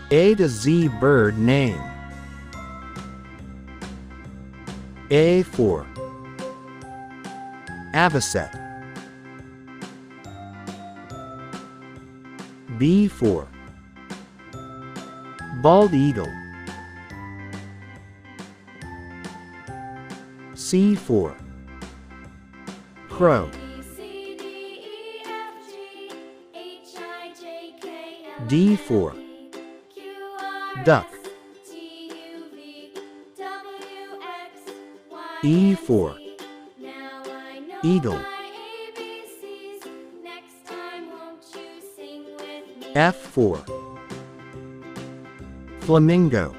A to Z bird name. A for avocet. B for bald eagle. C for crow. D for duck. E for eagle. F for flamingo.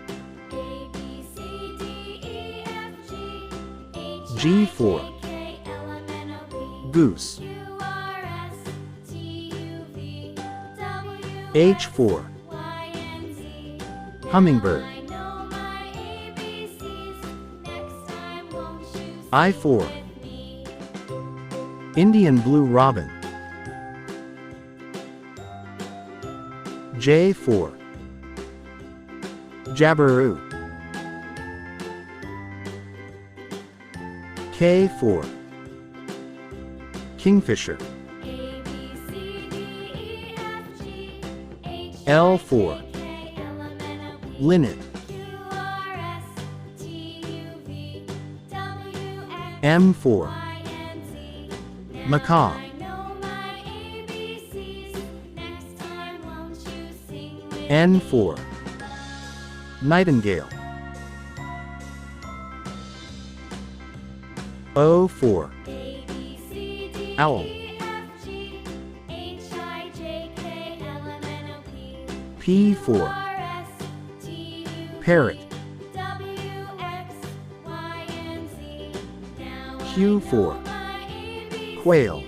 G for goose. H for hummingbird. I for Indian blue robin. J for jabberoo. K for kingfisher. L for linnet. M for macaw. N for nightingale. O for owl. P for parrot. Q for quail.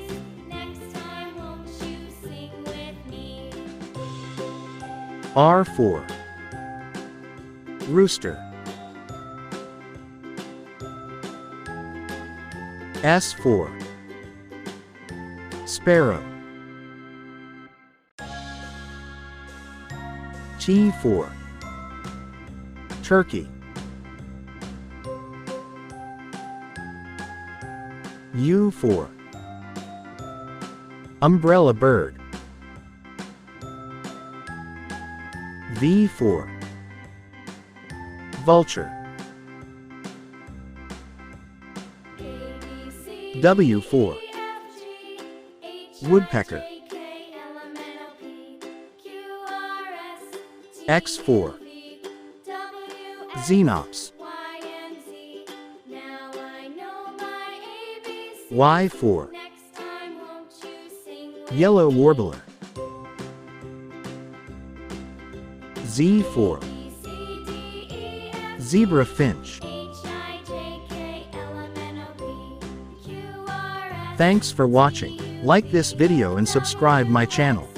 R for rooster. S for sparrow. T for turkey. U for umbrella bird. V for vulture. W for woodpecker. X for xenops. Y for yellow warbler. Z for zebra finch. Thanks for watching. Like this video and subscribe my channel.